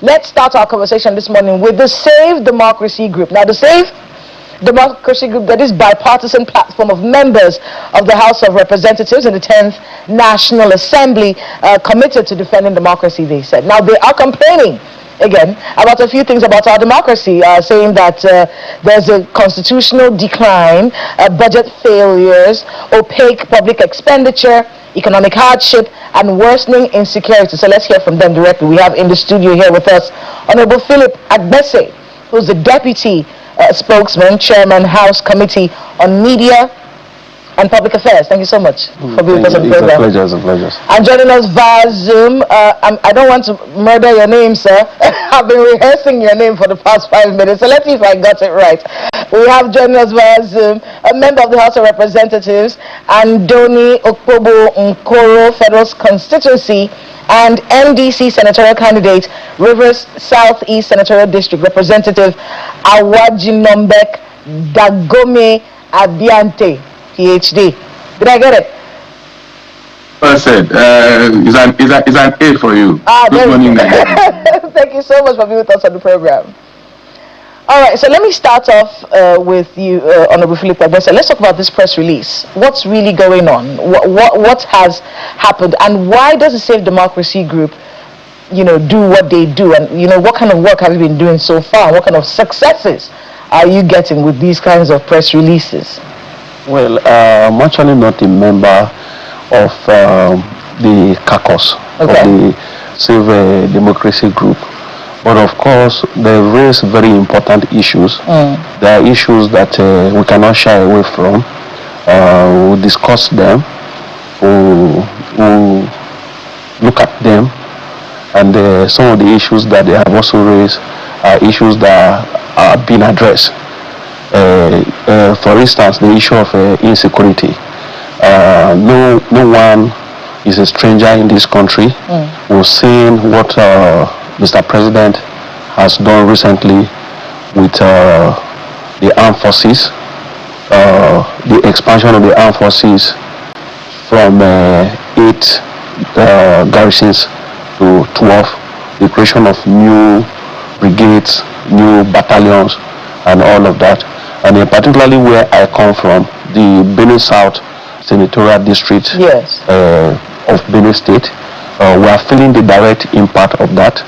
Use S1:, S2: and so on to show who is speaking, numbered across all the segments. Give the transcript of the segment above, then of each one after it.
S1: Let's start our conversation this morning with the Save Democracy Group. Now, the Save Democracy Group, that is bipartisan platform of members of the House of Representatives in the 10th National Assembly, committed to defending democracy, they said. Now, they are complaining again about a few things about our democracy, saying that there's a constitutional decline, budget failures, opaque public expenditure, economic hardship, and worsening insecurity. So let's hear from them directly. We have in the studio here with us Honorable Philip Agbese, who's the Deputy Spokesman, Chairman, House Committee on Media and Public Affairs. Thank you so much for being with us on the program.
S2: It's a pleasure.
S1: And joining us via Zoom, I don't want to murder your name, sir. I've been rehearsing your name for the past 5 minutes, so let's see if I got it right. We have joining us via Zoom a member of the House of Representatives, Andoni Okpobo Nkoro, Federal Constituency, and NDC senatorial candidate, Rivers Southeast Senatorial District, Representative Awajinombek Dagome Abiante, PhD. Did I get it?
S3: Well said. It's an A for you. Good morning.
S1: Thank you so much for being with us on the program. All right, so let me start off with you, Honorable Philip Agbese. Let's talk about this press release. What's really going on? What has happened, and why does the Save Democracy Group, do what they do? And what kind of work have you been doing so far? What kind of successes are you getting with these kinds of press releases?
S2: Well, I'm actually not a member of the caucus of the Save Democracy Group. But of course, they raise very important issues. There are issues that we cannot shy away from. We'll discuss them, we'll look at them, and some of the issues that they have also raised are issues that are being addressed. For instance, the issue of insecurity. No one is a stranger in this country. We've seen what Mr. President has done recently with the armed forces, the expansion of the armed forces from 8 garrisons to 12, the creation of new brigades, new battalions, and all of that. And particularly where I come from, the Benin South Senatorial District of Benin State, we are feeling the direct impact of that.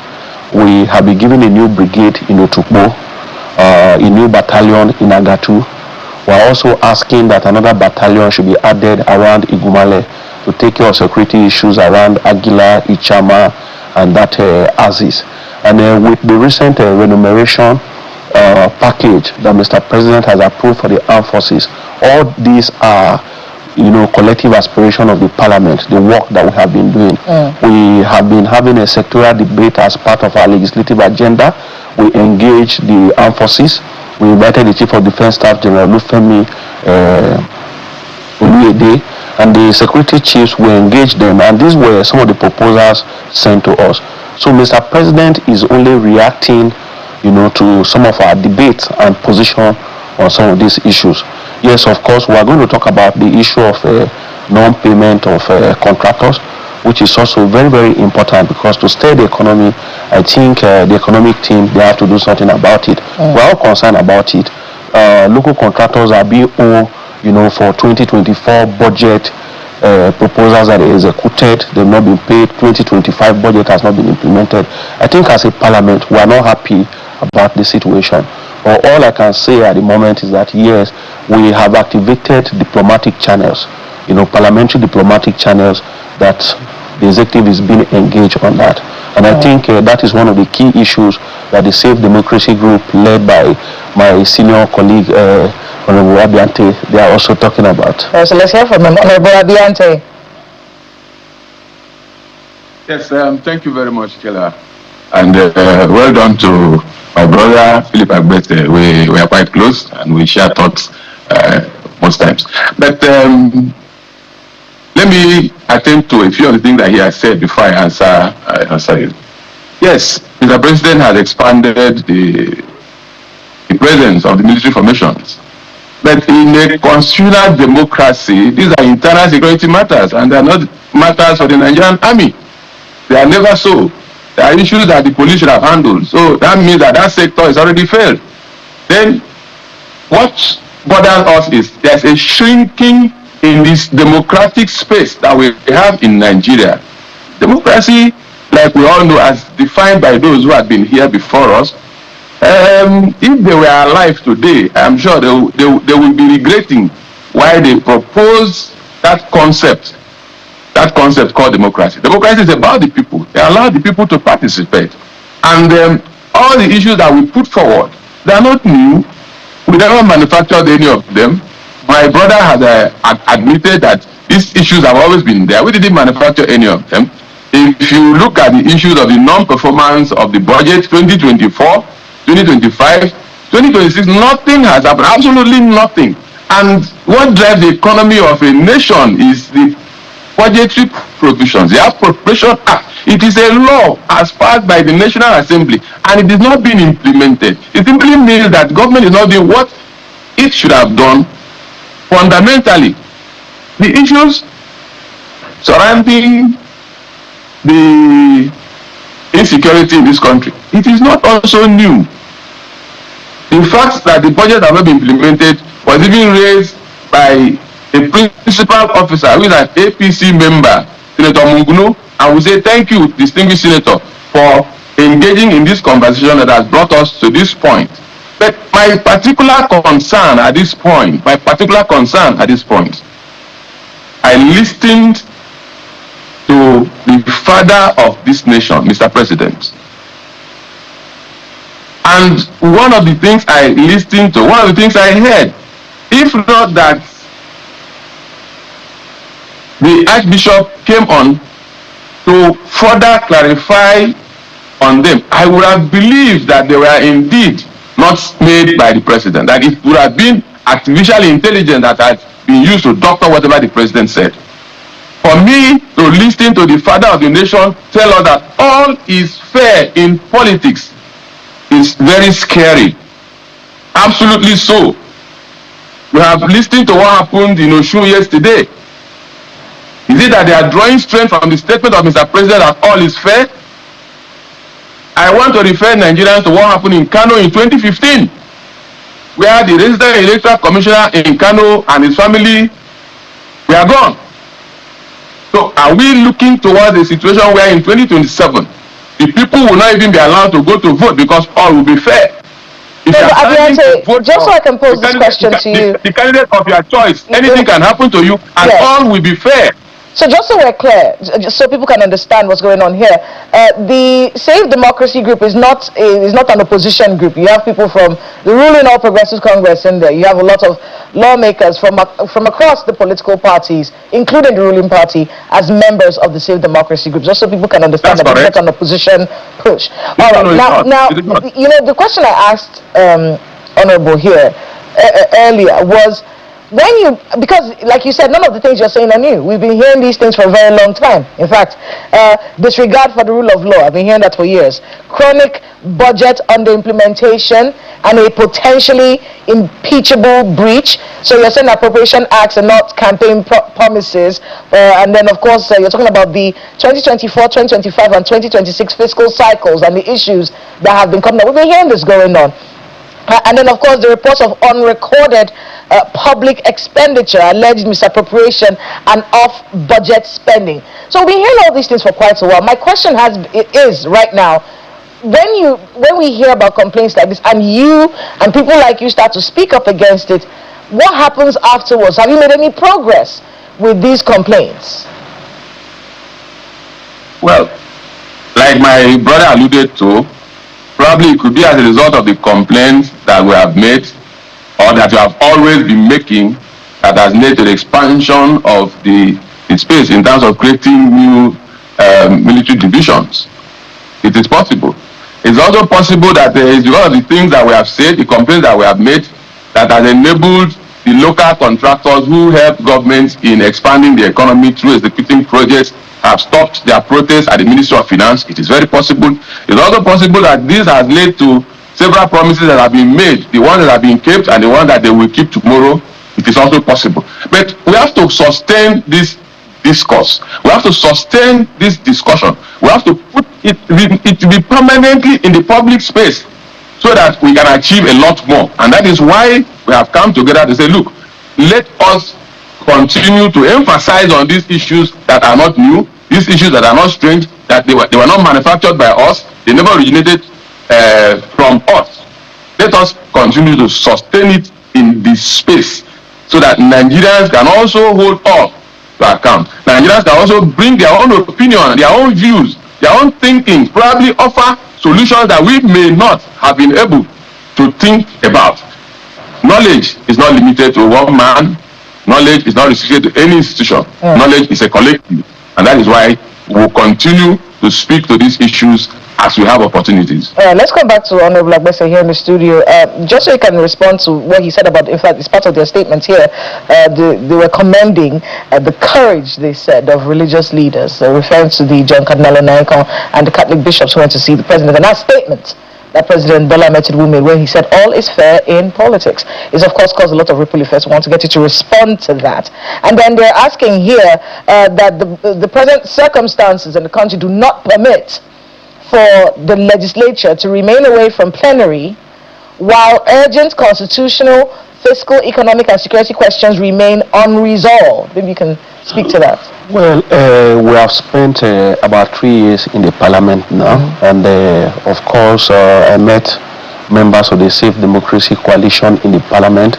S2: We have been given a new brigade in Otukbo, a new battalion in Agatu. We are also asking that another battalion should be added around Igumale to take care of security issues around Aguila, Ichama, and that Aziz. And with the recent remuneration package that Mr. President has approved for the armed forces, all these are collective aspiration of the parliament, the work that we have been doing. We have been having a sectoral debate as part of our legislative agenda. We engaged the armed forces. We invited the Chief of Defense Staff, General Lufemi Oluede, and the security chiefs. We engaged them, and these were some of the proposals sent to us. So Mr. President is only reacting, to some of our debates and position on some of these issues. Yes, of course, we are going to talk about the issue of non-payment of contractors, which is also very, very important, because to steer the economy, I think the economic team, they have to do something about it. We're all concerned about it. Local contractors are being owed, for 2024 budget proposals that are executed. They've not been paid. 2025 budget has not been implemented. I think as a parliament, we are not happy about the situation. But all I can say at the moment is that yes, we have activated diplomatic channels, parliamentary diplomatic channels, that the executive is being engaged on that. And I think that is one of the key issues that the Save Democracy Group, led by my senior colleague, Honorable Abiante, they are also talking about.
S1: So let's hear from him. Honorable Abiante.
S3: Yes, thank you very much, Kela. And well done to my brother, Philip Agbese. We are quite close, and we share thoughts most times. But let me attend to a few of the things that he has said before I answer you. Yes, Mr. President has expanded the presence of the military formations. But in a constitutional democracy, these are internal security matters, and they are not matters for the Nigerian army. They are never so. There are issues that the police should have handled. So that means that that sector is already failed. Then what bothers us is there's a shrinking in this democratic space that we have in Nigeria. Democracy, like we all know, as defined by those who have been here before us, if they were alive today, I'm sure they will be regretting why they proposed that concept called democracy. Democracy is about the people. They allow the people to participate. And all the issues that we put forward, they are not new. We never manufactured any of them. My brother has admitted that these issues have always been there. We didn't manufacture any of them. If you look at the issues of the non-performance of the budget 2024, 2025, 2026, nothing has happened, absolutely nothing. And what drives the economy of a nation is the budgetary provisions, the Appropriation Act. It is a law as passed by the National Assembly, and it is not being implemented. It simply means that government is not doing what it should have done. Fundamentally, the issues surrounding the insecurity in this country, it is not also new. The fact that the budget has not been implemented was even raised by a principal officer who is an APC member, Senator Mungunu, and we say thank you, distinguished senator, for engaging in this conversation that has brought us to this point. But my particular concern at this point, I listened to the father of this nation, Mr. President. And one of the things I listened to, one of the things I heard, if not that the Archbishop came on to further clarify on them, I would have believed that they were indeed not made by the president, that it would have been artificial intelligence that had been used to doctor whatever the president said. For me to listen to the father of the nation tell us that all is fair in politics is very scary. Absolutely so. We have listened to what happened in Osun yesterday. Is it that they are drawing strength from the statement of Mr. President that all is fair? I want to refer Nigerians to what happened in Kano in 2015, where the resident electoral commissioner in Kano and his family were gone. So are we looking towards a situation where in 2027, the people will not even be allowed to go to vote because all will be fair? If
S1: just so I can pose this question to you.
S3: The candidate of your choice, anything can happen to you, and yes, all will be fair.
S1: So just so we're clear, just so people can understand what's going on here, the Save Democracy group is not an opposition group. You have people from the ruling All Progressives Congress in there. You have a lot of lawmakers from across the political parties, including the ruling party, as members of the Save Democracy group. Just so people can understand that it's not an opposition push. All right. Now, you know, the question I asked Honorable here earlier was, because like you said, none of the things you're saying are new. We've been hearing these things for a very long time. In fact, disregard for the rule of law, I've been hearing that for years. Chronic budget under implementation and a potentially impeachable breach. So you're saying appropriation acts and not campaign promises. And then of course you're talking about the 2024, 2025 and 2026 fiscal cycles and the issues that have been coming up. We've been hearing this going on. And then, of course, the reports of unrecorded public expenditure, alleged misappropriation, and off-budget spending. So we've been hearing all these things for quite a while. My question is right now, when we hear about complaints like this, and you and people like you start to speak up against it, what happens afterwards? Have you made any progress with these complaints?
S3: Well, like my brother alluded to, probably it could be as a result of the complaints that we have made or that we have always been making that has led to the expansion of the space in terms of creating new military divisions. It is possible. It's also possible that there is because of the things that we have said, the complaints that we have made, that has enabled the local contractors who help governments in expanding the economy through executing projects have stopped their protests at the Ministry of Finance. It is very possible. It's also possible that this has led to several promises that have been made, the ones that have been kept and the ones that they will keep tomorrow. It is also possible. But we have to sustain this discourse. We have to sustain this discussion. We have to put it will be permanently in the public space so that we can achieve a lot more. And that is why we have come together to say, look, let us continue to emphasize on these issues that are not new, these issues that are not strange, that they were not manufactured by us, they never originated from us. Let us continue to sustain it in this space so that Nigerians can also hold up to account. Nigerians can also bring their own opinion, their own views, their own thinking, probably offer solutions that we may not have been able to think about. Knowledge is not limited to one man. Knowledge is not restricted to any institution. Knowledge is a collective, and that is why we will continue to speak to these issues as we have opportunities.
S1: Let's come back to Honorable Agbese here in the studio. Just so you can respond to what he said about, in fact, it's part of their statements here. They were commending the courage, they said, of religious leaders, referring to the John Cardinal Onaikan and the Catholic bishops who went to see the president. And that statement that President Bola Ahmed Tinubu made, where he said all is fair in politics, is of course caused a lot of ripple effects. We want to get you to respond to that. And then they're asking here that the present circumstances in the country do not permit for the legislature to remain away from plenary while urgent constitutional, fiscal, economic and security questions remain unresolved. Maybe you can speak to that.
S2: Well, we have spent about 3 years in the parliament now, and of course I met members of the Safe Democracy Coalition in the parliament.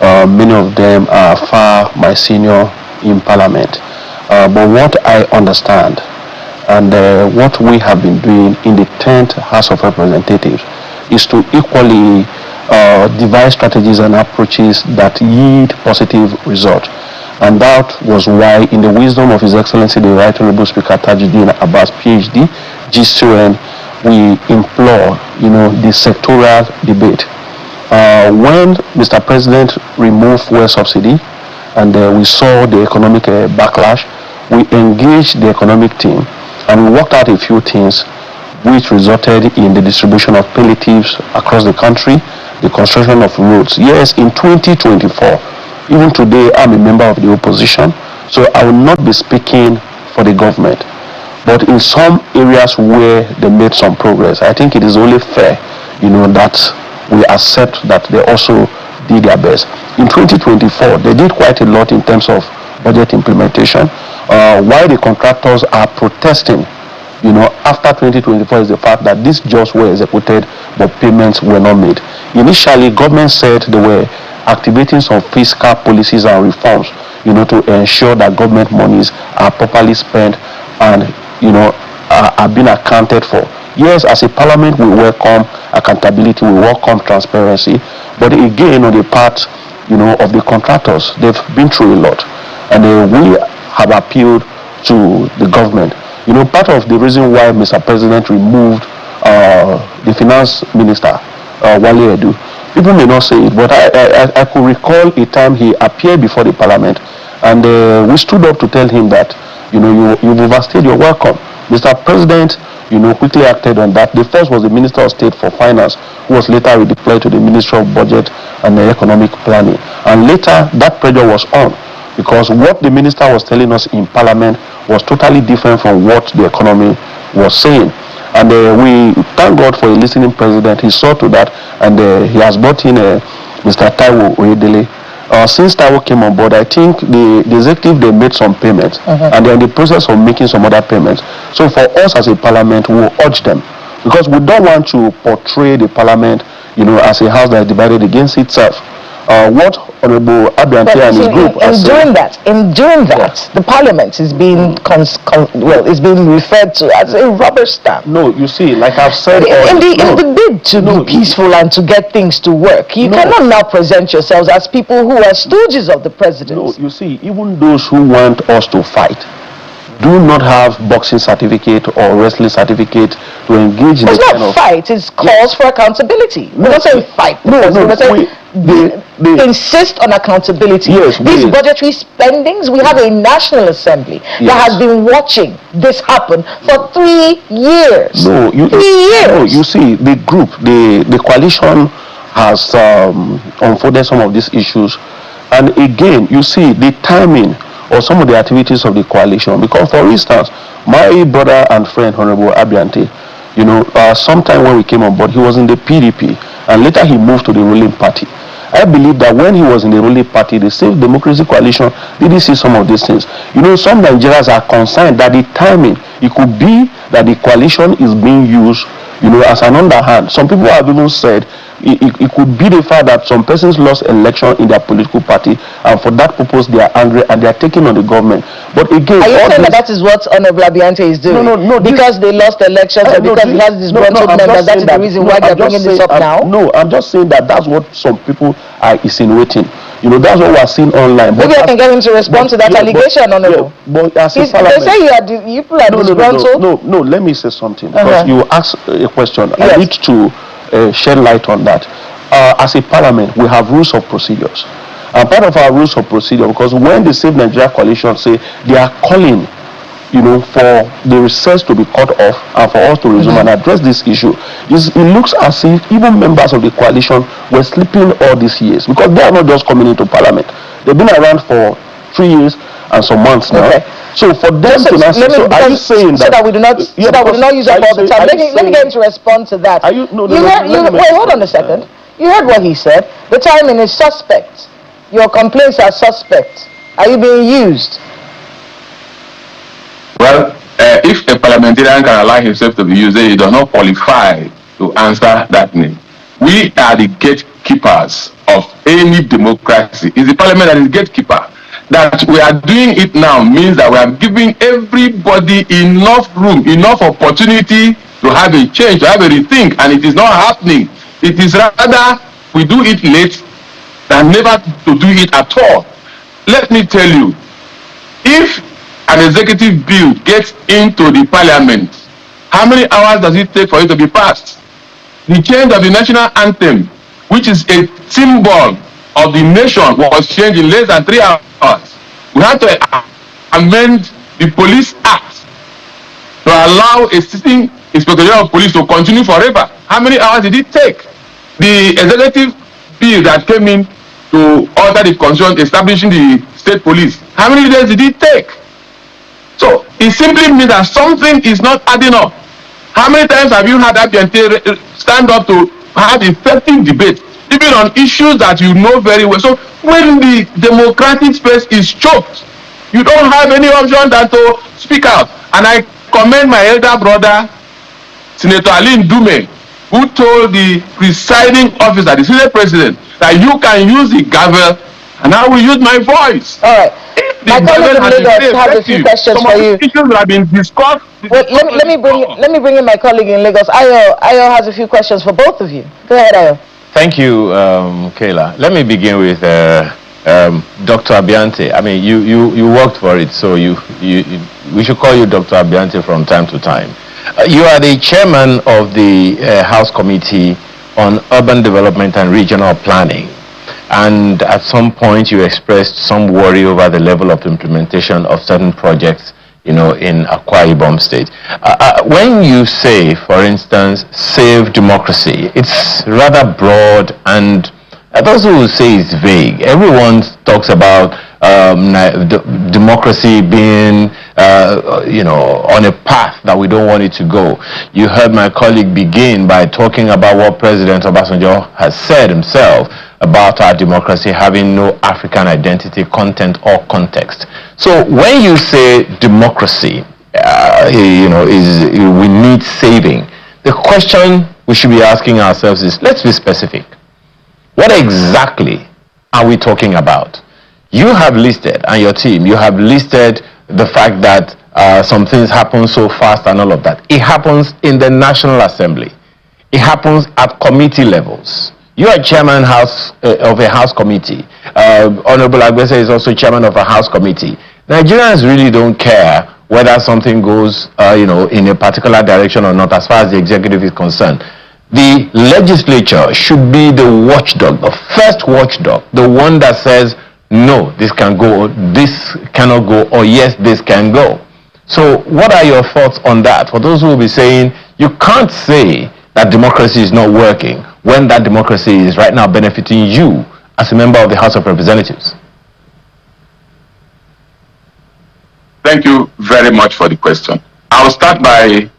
S2: Many of them are far my senior in parliament. But what I understand and what we have been doing in the 10th House of Representatives is to equally devise strategies and approaches that yield positive results. And that was why, in the wisdom of His Excellency the Right Honorable Speaker Tajuddin Abbas, PhD, GCON, we implore, the sectoral debate. When Mr. President removed fuel subsidy, and we saw the economic backlash, we engaged the economic team, and we worked out a few things which resulted in the distribution of palliatives across the country, the construction of roads. Yes, in 2024, even today, I'm a member of the opposition, so I will not be speaking for the government. But in some areas where they made some progress, I think it is only fair, that we accept that they also did their best. In 2024, they did quite a lot in terms of budget implementation. Why the contractors are protesting, after 2024 is the fact that these jobs were executed, but payments were not made. Initially, government said they were activating some fiscal policies and reforms, to ensure that government monies are properly spent and, are being accounted for. Yes, as a parliament, we welcome accountability, we welcome transparency, but again, on the part, of the contractors, they've been through a lot, and we have appealed to the government. Part of the reason why Mr. President removed the finance minister, Wale Edu, people may not say it, but I could recall a time he appeared before the parliament, and we stood up to tell him that, you've overstayed your welcome. Mr. President, quickly acted on that. The first was the Minister of State for Finance, who was later redeployed to the Ministry of Budget and Economic Planning. And later, that pressure was on, because what the minister was telling us in parliament was totally different from what the economy was saying. And we thank God for a listening president. He saw to that, and he has brought in Mr. Taiwo Oyedele. Since Taiwo came on board, I think the executive, they made some payments, and they're in the process of making some other payments. So for us as a parliament, we will urge them, because we don't want to portray the parliament, as a house that is divided against itself. What Honorable Abiante and his group
S1: in doing that, the parliament is being referred to as a rubber stamp.
S2: No, you see, like I've said,
S1: in the bid to be peaceful and to get things to work, you cannot now present yourselves as people who are stooges of the president.
S2: No, you see, even those who want us to fight do not have boxing certificate or wrestling certificate to engage in
S1: the kind of fight. It's calls for accountability. We're not saying fight. They insist on accountability.
S2: Yes,
S1: these budgetary spendings, we have a National Assembly that has been watching this happen for 3 years. 3 years.
S2: No, you see, the group, the coalition has unfolded some of these issues, and again, you see, the timing or some of the activities of the coalition. Because, for instance, my brother and friend, Honorable Abiante, sometime when we came on board, he was in the PDP, and later he moved to the ruling party. I believe that when he was in the ruling party, the Safe Democracy Coalition didn't see some of these things. Some Nigerians are concerned that the timing, it could be that the coalition is being used, as an underhand. Some people have even said it could be the fact that some persons lost election in their political party, and for that purpose they are angry and they are taking on the government. But again,
S1: are you saying that is what Honorable Abiante is doing? No, because they lost elections or because he has disgruntled members. That is the reason why they're bringing this up now.
S2: No, I'm just saying that that's what some people are insinuating. That's what we're seeing online.
S1: Maybe I can get him to respond to that allegation, Honorable.
S2: But as a
S1: they say you people are disgruntled.
S2: No, let me say something. Because you asked a question. Yes. I need to shed light on that. As a parliament, we have rules of procedures. And part of our rules of procedure, because when the Save Nigeria Coalition say they are calling, for the recess to be cut off and for us to resume and address this issue, it looks as if even members of the coalition were sleeping all these years, because they are not just coming into parliament. They've been around for 3 years and some months now. Okay. So for them to not say, so are you saying that,
S1: so that we do not use up all the time? Let me get him to respond to that.
S2: Are you, no,
S1: wait, hold on a second. You heard what he said. The timing is suspect. Your complaints are suspect. Are you being used?
S3: Well, if a parliamentarian can allow himself to be used, he does not qualify to answer that name. We are the gatekeepers of any democracy. It's the parliament that is gatekeeper. That we are doing it now means that we are giving everybody enough room, enough opportunity to have a change, to have a rethink, and it is not happening. It is rather we do it late than never to do it at all. Let me tell you, if an executive bill gets into the parliament, how many hours does it take for it to be passed? The change of the national anthem, which is a symbol of the nation, was changed in less than 3 hours. We had to amend the Police Act to allow a sitting Inspector General of Police to continue forever. How many hours did it take? The executive bill that came in to alter the constitution establishing the state police, how many days did it take? So it simply means that something is not adding up. How many times have you had Abiante stand up to have effective debate, even on issues that you know very well? So when the democratic space is choked, you don't have any option than to speak out. And I commend my elder brother, Senator Alin Dume, who told the presiding officer, the Senate President, that you can use the gavel and I will use my voice.
S1: All right. My colleague in Lagos has a few questions for you.
S3: Issues that have been discussed.
S1: Wait, let me bring in my colleague in Lagos. Ayo has a few questions for both of you. Go ahead, Ayo.
S4: Thank you, Kayla. Let me begin with Dr. Abiante. I mean, you worked for it, so we should call you Dr. Abiante from time to time. You are the chairman of the House Committee on Urban Development and Regional Planning. And at some point you expressed some worry over the level of implementation of certain projects, in Akwa Ibom State. When you say, for instance, save democracy, it's rather broad, and those who say it's vague. Everyone talks about democracy being, on a path that we don't want it to go. You heard my colleague begin by talking about what President Obasanjo has said himself about our democracy having no African identity, content, or context. So when you say democracy, we need saving, the question we should be asking ourselves is, let's be specific. What exactly are we talking about? You have listed, and your team, you have listed the fact that some things happen so fast and all of that. It happens in the National Assembly. It happens at committee levels. You are chairman of a House committee. Honorable Agbese is also chairman of a House committee. Nigerians really don't care whether something goes, in a particular direction or not, as far as the executive is concerned. The legislature should be the watchdog, the first watchdog, the one that says, no, this can go, or this cannot go, or yes, this can go. So what are your thoughts on that? For those who will be saying, you can't say that democracy is not working when that democracy is right now benefiting you as a member of the House of Representatives.
S3: Thank you very much for the question. I'll start by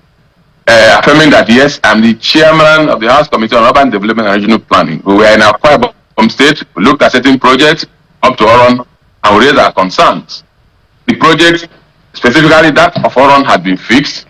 S3: affirming that yes, I'm the chairman of the House Committee on Urban Development and Regional Planning. We were in Akwa Ibom State, we looked at certain projects up to Oron, and we raised our concerns. The project, specifically that of Oron, had been fixed.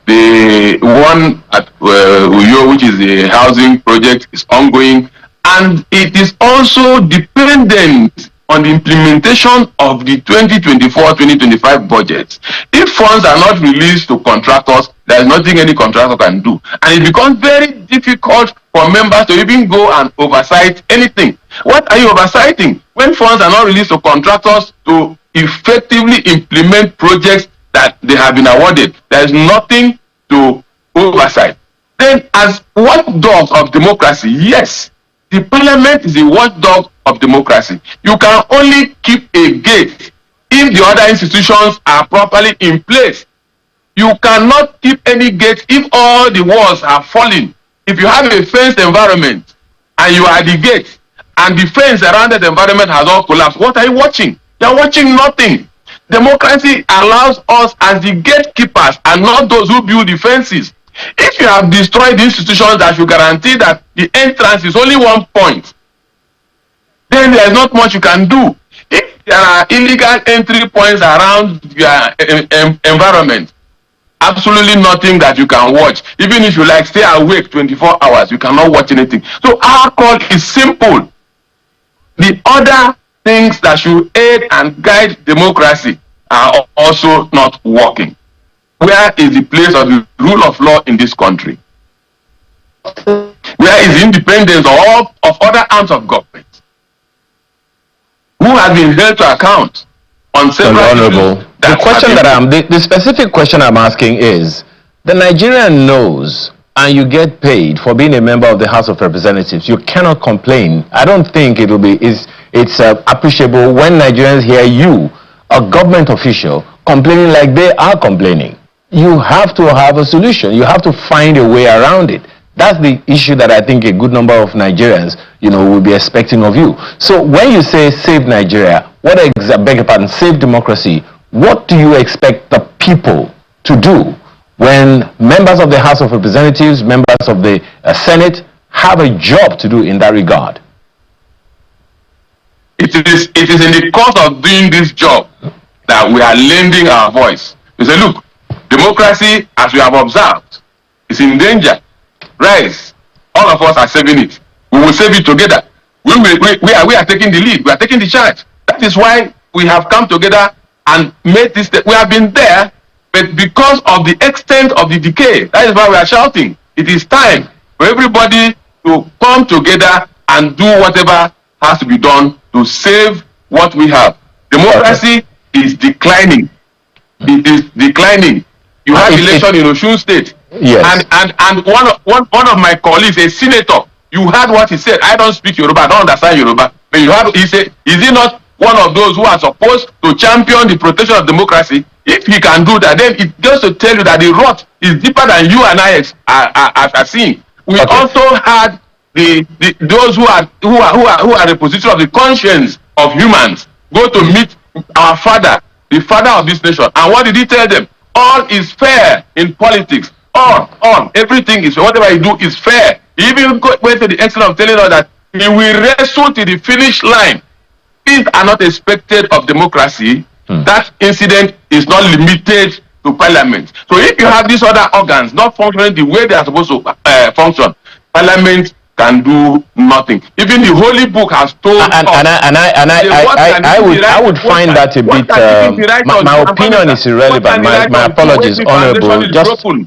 S3: The one at Uyo, which is the housing project, is ongoing, and it is also dependent on the implementation of the 2024-2025 budget. If funds are not released to contractors, there is nothing any contractor can do. And it becomes very difficult for members to even go and oversight anything. What are you oversighting? When funds are not released to contractors to effectively implement projects that they have been awarded, there is nothing to oversight. Then, as watchdogs of democracy, yes, the parliament is a watchdog of democracy. You can only keep a gate if the other institutions are properly in place. You cannot keep any gate if all the walls are falling. If you have a fenced environment and you are the gate and the fence around that environment has all collapsed, what are you watching? You are watching nothing. Democracy allows us as the gatekeepers and not those who build the fences. If you have destroyed the institutions that should guarantee that the entrance is only one point, then there is not much you can do. If there are illegal entry points around your environment, absolutely nothing that you can watch. Even if you like stay awake 24 hours, you cannot watch anything. So our call is simple. The other things that should aid and guide democracy are also not working. Where is the place of the rule of law in this country? Where is the independence of other arms of government? Who has been held to account on several
S4: Honorable, the specific question I'm asking is, the Nigerian knows and you get paid for being a member of the House of Representatives. You cannot complain. I don't think it will be it's appreciable when Nigerians hear you, a government official, complaining like they are complaining. You have to have a solution. You have to find a way around it. That's the issue that I think a good number of Nigerians, will be expecting of you. So when you say save Nigeria, save democracy, what do you expect the people to do when members of the House of Representatives, members of the Senate have a job to do in that regard?
S3: It is in the course of doing this job that we are lending our voice. We say, look, democracy, as we have observed, is in danger. Rise. All of us are saving it. We will save it together. We are taking the lead. We are taking the charge. That is why we have come together and made this. We have been there, but because of the extent of the decay, that is why we are shouting. It is time for everybody to come together and do whatever has to be done to save what we have. Democracy is declining. It is declining. You had election in Osun State.
S4: Yes.
S3: And one of my colleagues, a senator, you heard what he said. I don't speak Yoruba, I don't understand Yoruba. But you heard, he said, is he not one of those who are supposed to champion the protection of democracy? If he can do that, then it goes to tell you that the rot is deeper than you and I are seeing. We also had those who are the position of the conscience of humans go to meet our father, the father of this nation. And what did he tell them? All is fair in politics. All, everything is, whatever you do is fair. He even went to the extent of telling us that he will wrestle to the finish line. These are not expected of democracy. That incident is not limited to parliament. So if you have these other organs not functioning the way they are supposed to function, parliament can do nothing. Even the Holy Book has told us.
S4: I would find that a bit. My opinion is irrelevant. My apologies,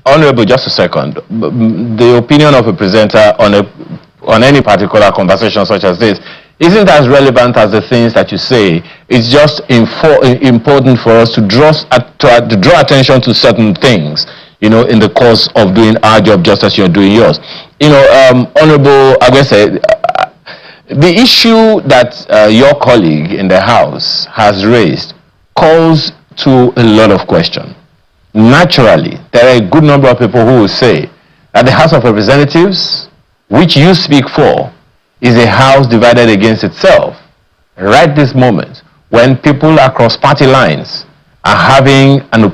S4: Honorable. Just a second. The opinion of a presenter on any particular conversation such as this isn't as relevant as the things that you say. It's just important for us to draw attention to certain things, in the course of doing our job just as you're doing yours. Honorable Agwese, the issue that your colleague in the House has raised calls to a lot of question. Naturally, there are a good number of people who will say that the House of Representatives, which you speak for, is a house divided against itself. Right this moment, when people across party lines are having an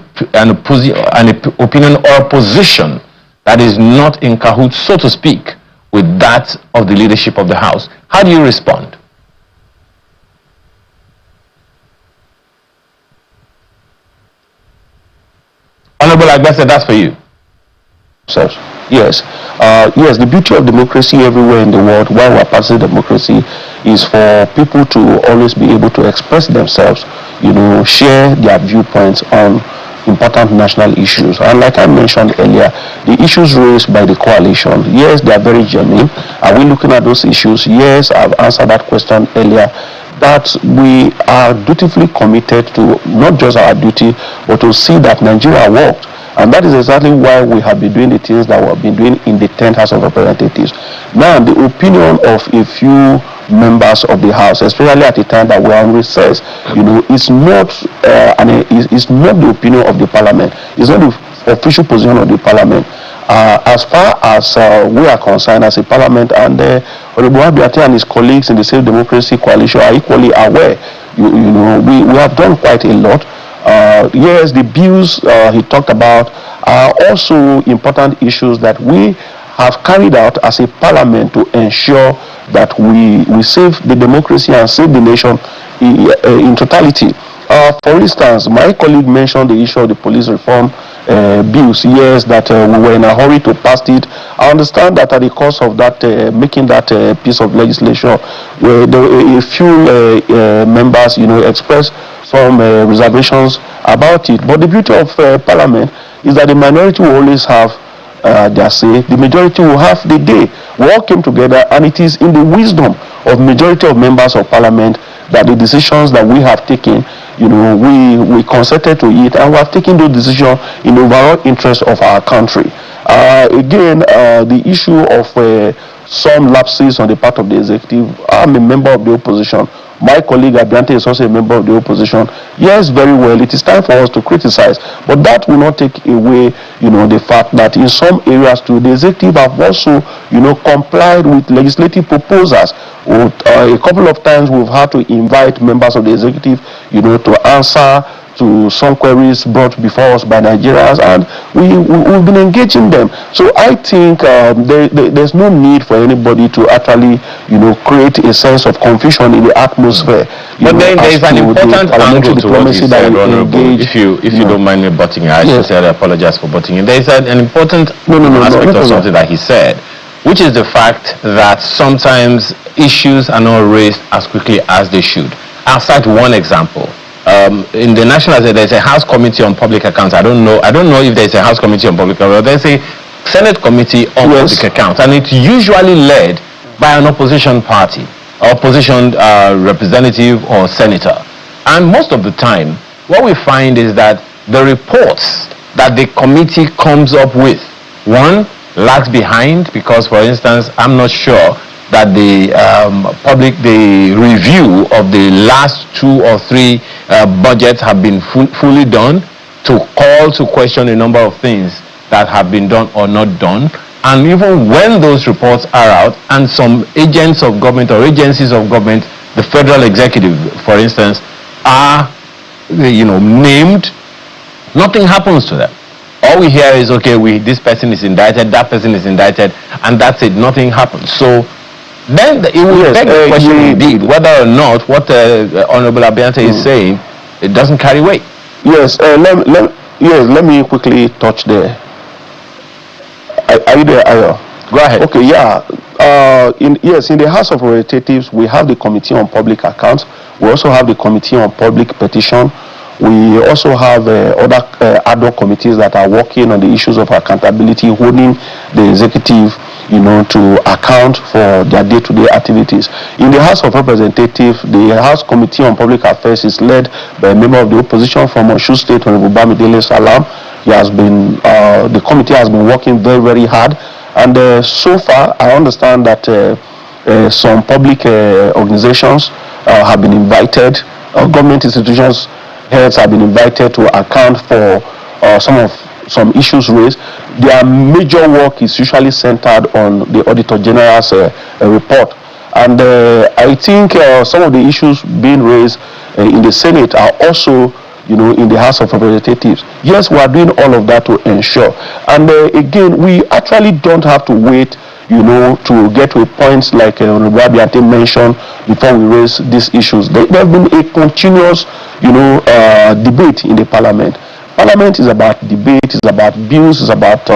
S4: opinion or a position that is not in cahoots, so to speak, with that of the leadership of the House. How do you respond? Honorable Agbese, that's for you.
S2: Yes. Yes, the beauty of democracy everywhere in the world, while we're practicing democracy, is for people to always be able to express themselves, share their viewpoints on important national issues. And like I mentioned earlier, the issues raised by the coalition, yes, they are very genuine. Are we looking at those issues? Yes, I've answered that question earlier. That we are dutifully committed to not just our duty, but to see that Nigeria works. And that is exactly why we have been doing the things that we have been doing in the 10th House of Representatives. Now, the opinion of a few members of the House, especially at the time that we are on recess, it's not the opinion of the Parliament. It's not the official position of the Parliament. As far as we are concerned as a Parliament, and Honorable Abiate and his colleagues in the Safe Democracy Coalition are equally aware. We have done quite a lot. Yes, the bills he talked about are also important issues that we have carried out as a parliament to ensure that we save the democracy and save the nation in totality. For instance, my colleague mentioned the issue of the police reform bills. Yes, that we were in a hurry to pass it. I understand that at the cost of that, making that piece of legislation, where a few members, expressed some reservations about it. But the beauty of Parliament is that the minority will always have their say. The majority will have the day. We all came together, and it is in the wisdom of majority of members of Parliament that the decisions that we have taken, we consented to it, and we have taken those decisions in the overall interest of our country. Again, the issue of some lapses on the part of the executive. I'm a member of the opposition. My colleague Abiante is also a member of the opposition. Yes, very well. It is time for us to criticize, but that will not take away, the fact that in some areas too, the executive have also, complied with legislative proposals. A couple of times we've had to invite members of the executive, to answer to some queries brought before us by Nigerians, and we've been engaging them. So I think there's no need for anybody to actually, create a sense of confusion in the atmosphere.
S4: But then there is an important angle to what you said, Honorable. If you don't mind me butting in, I sincerely apologize for butting in. There is an important aspect of something that he said, which is the fact that sometimes issues are not raised as quickly as they should. I'll cite one example. In the National Assembly, there's a House Committee on Public Accounts. I don't know if there's a House Committee on Public Accounts. There's a Senate Committee on Public Accounts, and it's usually led by an opposition party, opposition representative or senator. And most of the time, what we find is that the reports that the committee comes up with, one, lags behind, because, for instance, I'm not sure that the review of the last 2 or 3 budgets have been fully done, to call to question a number of things that have been done or not done. And even when those reports are out, and some agents of government or agencies of government, the federal executive, for instance, are named, nothing happens to them. All we hear is, okay, this person is indicted, that person is indicted, and that's it. Nothing happens. So then it will beg the question indeed whether or not what Honorable Abiante is saying, it doesn't carry weight.
S2: Yes, let me quickly touch there. Are you there, Ayo?
S4: Go ahead.
S2: Okay, yeah. In the House of Representatives, we have the Committee on Public Accounts. We also have the Committee on Public Petition. We also have other ad hoc committees that are working on the issues of accountability, holding the executive, to account for their day-to-day activities. In the House of Representatives, the House Committee on Public Affairs is led by a member of the opposition from Osun State, Honorable Bamidele Salam. The committee has been working very, very hard, and so far, I understand that some public organizations have been invited, government institutions, heads have been invited to account for some issues raised. Their major work is usually centered on the Auditor General's report. And I think some of the issues being raised in the Senate are also, in the House of Representatives. Yes, we are doing all of that to ensure. And again, we actually don't have to wait to get to a point like Honorable Abiante mentioned before we raise these issues. There have been a continuous, debate in the Parliament. Parliament is about debate, it's about views, it's about,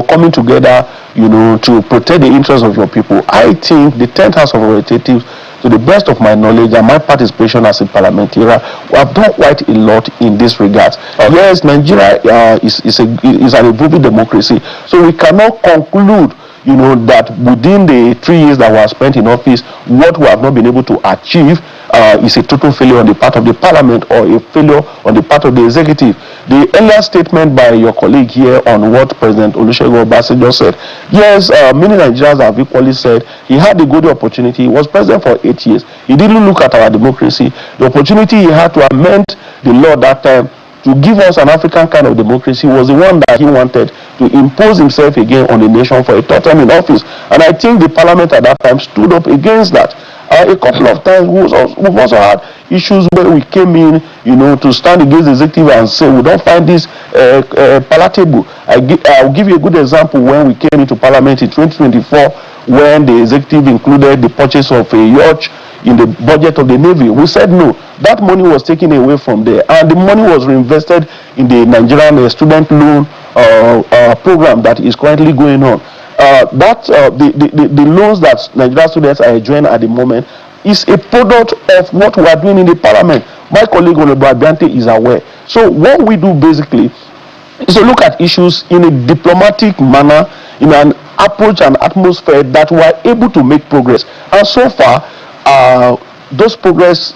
S2: coming together, to protect the interests of your people. I think the 10th House of Representatives, to the best of my knowledge and my participation as a parliamentarian, we have done quite a lot in this regard. Yes, Nigeria is an evolving democracy, so we cannot conclude that within the 3 years that were spent in office, what we have not been able to achieve is a total failure on the part of the Parliament or a failure on the part of the executive. The earlier statement by your colleague here on what President Olusegun Obasanjo said, yes, many Nigerians have equally said he had a good opportunity. He was president for 8 years. He didn't look at our democracy. The opportunity he had to amend the law that time to give us an African kind of democracy was the one that he wanted to impose himself again on the nation for a third time in office. And I think the Parliament at that time stood up against that. A couple of times we've also had issues where we came in, to stand against the executive and say we don't find this palatable. I'll give you a good example when we came into Parliament in 2024, when the executive included the purchase of a yacht in the budget of the Navy. We said no. That money was taken away from there, and the money was reinvested in the Nigerian student loan program that is currently going on. The loans that Nigerian students are enjoying at the moment is a product of what we are doing in the Parliament. My colleague Honorable Abiante is aware. So what we do basically is to look at issues in a diplomatic manner, in an approach and atmosphere that we are able to make progress. And so far, those progresses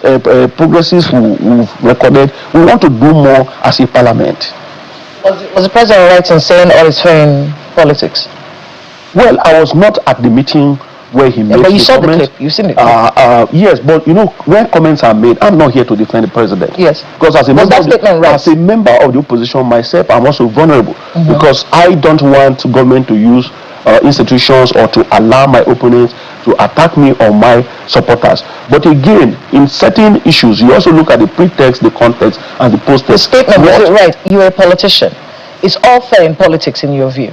S2: we've recorded, we want to do more as a Parliament.
S1: Was the President right in saying all is fair in politics?
S2: Well, I was not at the meeting where he made
S1: but you saw
S2: comments.
S1: the clip. You've seen the clip.
S2: Yes, but when comments are made, I'm not here to defend the president.
S1: Yes.
S2: Because as a member of the opposition myself, I'm also vulnerable because I don't want government to use institutions or to allow my opponents to attack me or my supporters. But again, in certain issues, you also look at the pretext, the context, and the post-text.
S1: The statement, was it right? You're a politician. It's all fair in politics in your view?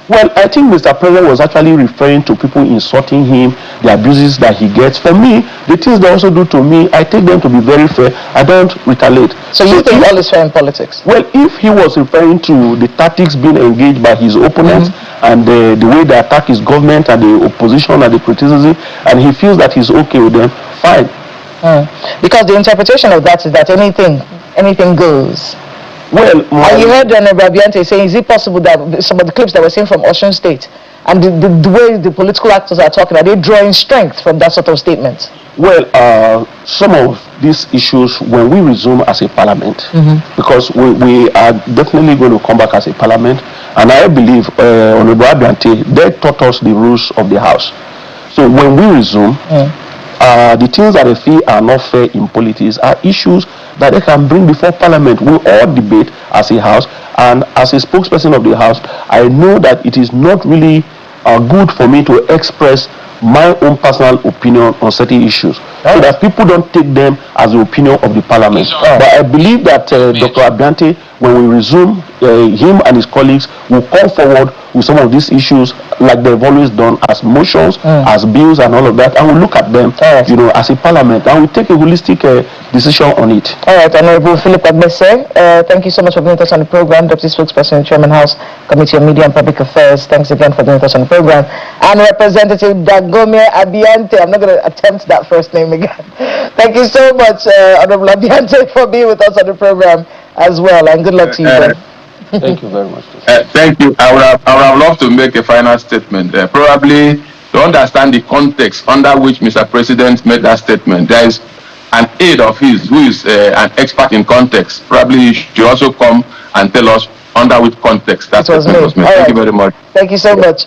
S2: Well, I think Mr. President was actually referring to people insulting him, the abuses that he gets. For me, the things they also do to me, I take them to be very fair. I don't retaliate.
S1: So you think all is fair in politics?
S2: Well, if he was referring to the tactics being engaged by his opponents and the way they attack his government and the opposition and the criticism, and he feels that he's okay with them, fine.
S1: Because the interpretation of that is that anything goes.
S2: Well,
S1: and you heard Honorable Abiante saying, is it possible that some of the clips that we're seeing from Osun State and the way the political actors are talking, are they drawing strength from that sort of statement?
S2: Well, some of these issues, when we resume as a Parliament, because we are definitely going to come back as a Parliament, and I believe Honorable Abiante, they taught us the rules of the House. So when we resume, the things that they feel are not fair in politics are issues that they can bring before Parliament. We all debate as a House, and as a spokesperson of the House, I know that it is not really good for me to express my own personal opinion on certain issues, so that people don't take them as the opinion of the Parliament. But I believe that Dr. Abiante, when we resume, him and his colleagues will come forward with some of these issues like they've always done, as motions, as bills and all of that, and we'll look at them, as a Parliament, and we'll take a holistic decision on it. All right,
S1: Honorable Philip Agbese, thank you so much for being with us on the program. Deputy Spokesperson, Chairman House Committee on Media and Public Affairs, thanks again for being with us on the program. And Representative Dagomir Abiante, I'm not going to attempt that first name again. Thank you so much, Honorable Abiante, for being with us on the program as well, and good luck to you, Ben.
S2: Thank you very much.
S3: Thank you. I would have loved to make a final statement. Probably to understand the context under which Mr. President made that statement, there is an aide of his who is an expert in context. Probably he should also come and tell us under which context that statement was made. Thank you very much.
S1: Thank you so much.